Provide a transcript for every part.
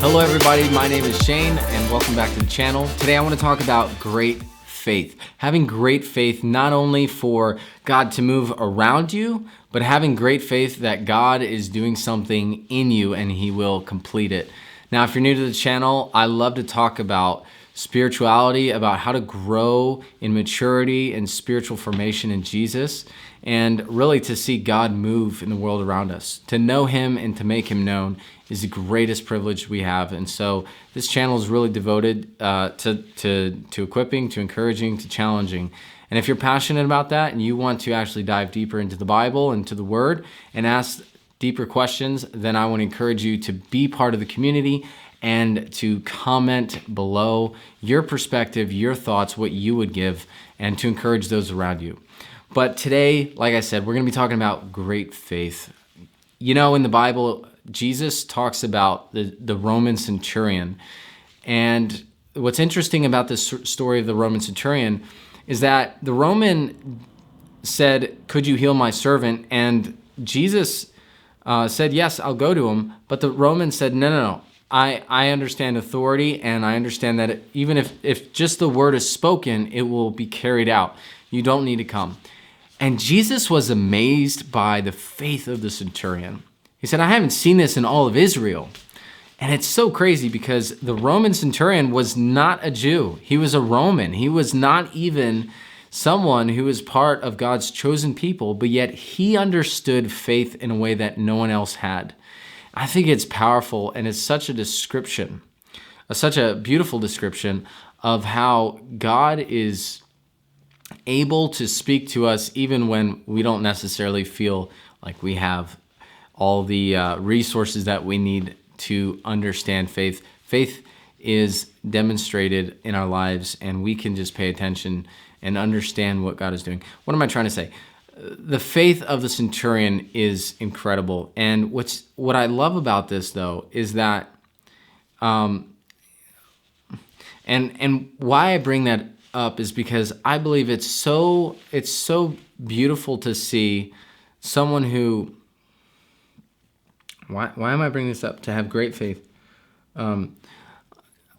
Hello everybody, my name is Shane and welcome back to the channel. Today I want to talk about great faith. Having great faith not only for God to move around you, but having great faith that God is doing something in you and He will complete it. Now, if you're new to the channel, I love to talk about spirituality, about how to grow in maturity and spiritual formation in Jesus, and really to see God move in the world around us. To know Him and to make Him known is the greatest privilege we have. And so this channel is really devoted to equipping, to encouraging, to challenging. And if you're passionate about that and you want to actually dive deeper into the Bible and to the Word and ask deeper questions, then I want to encourage you to be part of the community and to comment below your perspective, your thoughts, what you would give, and to encourage those around you. But today, like I said, we're going to be talking about great faith. You know, in the Bible, Jesus talks about the Roman centurion. And what's interesting about this story of the Roman centurion is that the Roman said, "Could you heal my servant?" And Jesus said, "Yes, I'll go to him." But the Roman said, No. I understand authority, and I understand that even if just the word is spoken, it will be carried out. You don't need to come. And Jesus was amazed by the faith of the centurion. He said, "I haven't seen this in all of Israel." And it's so crazy because the Roman centurion was not a Jew. He was a Roman. He was not even someone who was part of God's chosen people, but yet he understood faith in a way that no one else had. I think it's powerful, and it's such a description, such a beautiful description of how God is able to speak to us even when we don't necessarily feel like we have all the resources that we need to understand faith. Faith is demonstrated in our lives, and we can just pay attention and understand what God is doing. What am I trying to say? The faith of the centurion is incredible. And what I love about this, though, is that, and why I bring that up is because I believe it's so beautiful to see someone who. Why am I bringing this up? To have great faith. I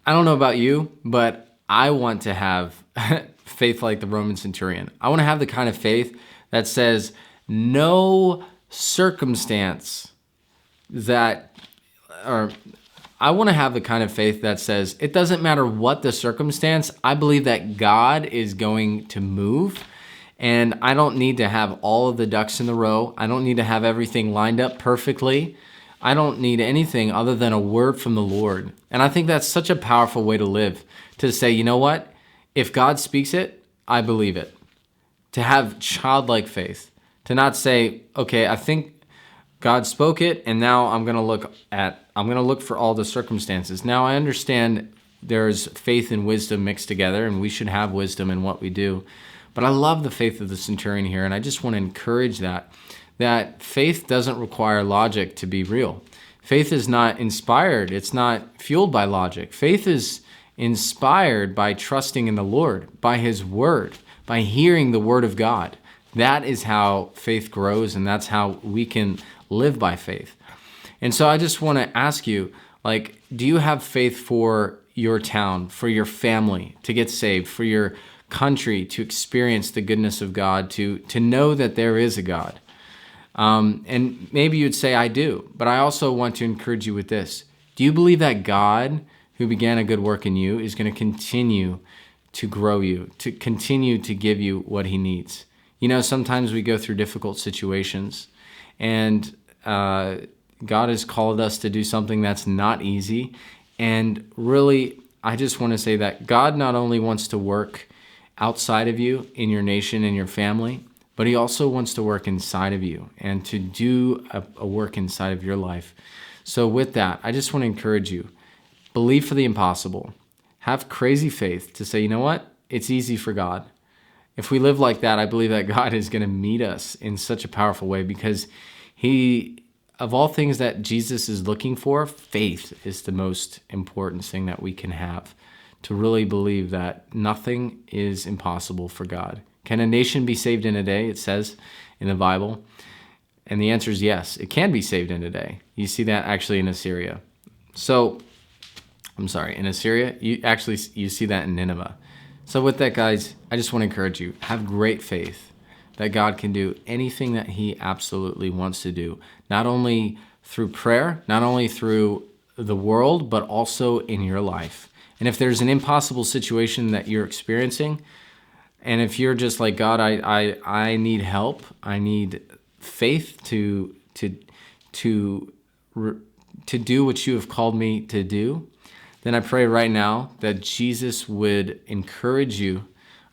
don't know about you, but I want to have faith like the Roman centurion. I want to have the kind of faith that says no circumstance I want to have the kind of faith that says it doesn't matter what the circumstance, I believe that God is going to move, and I don't need to have all of the ducks in the row. I don't need to have everything lined up perfectly. I don't need anything other than a word from the Lord. And I think that's such a powerful way to live, to say, you know what? If God speaks it, I believe it. To have childlike faith, to not say, okay, I think God spoke it, and now I'm going to look for all the circumstances. Now I understand there's faith and wisdom mixed together, and we should have wisdom in what we do. But I love the faith of the centurion here, and I just want to encourage that faith doesn't require logic to be real. Faith is not inspired. It's not fueled by logic. Faith is inspired by trusting in the Lord, by His word, by hearing the word of God. That is how faith grows, and that's how we can live by faith. And so I just want to ask you, do you have faith for your town, for your family to get saved, for your country to experience the goodness of God, to know that there is a God? And maybe you'd say, I do, but I also want to encourage you with this. Do you believe that God, who began a good work in you, is going to continue to grow you, to continue to give you what He needs? You know, sometimes we go through difficult situations, and God has called us to do something that's not easy. And really, I just want to say that God not only wants to work outside of you, in your nation and your family, but He also wants to work inside of you and to do a work inside of your life. So with that, I just want to encourage you, believe for the impossible. Have crazy faith to say, you know what? It's easy for God. If we live like that, I believe that God is going to meet us in such a powerful way, because of all things that Jesus is looking for, faith is the most important thing that we can have, to really believe that nothing is impossible for God. Can a nation be saved in a day? It says in the Bible. And the answer is yes, it can be saved in a day. You see that actually in Assyria. So in Assyria. You see that in Nineveh. So with that, guys, I just want to encourage you, have great faith that God can do anything that he absolutely wants to do, not only through prayer, not only through the world, but also in your life. And if there's an impossible situation that you're experiencing, and if you're just like, God, I need help, I need faith to do what you have called me to do, then I pray right now that Jesus would encourage you.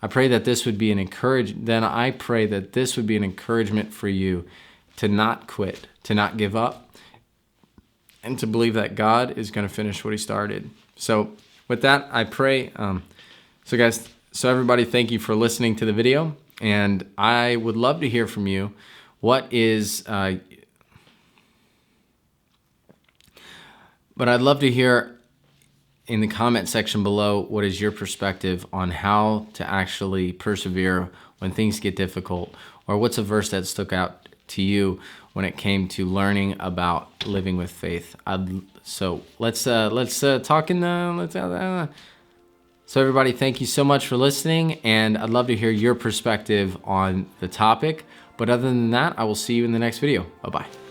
I pray that this would be an encouragement for you to not quit, to not give up, and to believe that God is going to finish what he started. So with that, I pray. So everybody, thank you for listening to the video, and I would love to hear from you. But I'd love to hear in the comment section below, what is your perspective on how to actually persevere when things get difficult, or what's a verse that stuck out to you when it came to learning about living with faith. So let's talk in the So everybody, thank you so much for listening, and I'd love to hear your perspective on the topic. But other than that, I will see you in the next video. Bye-bye.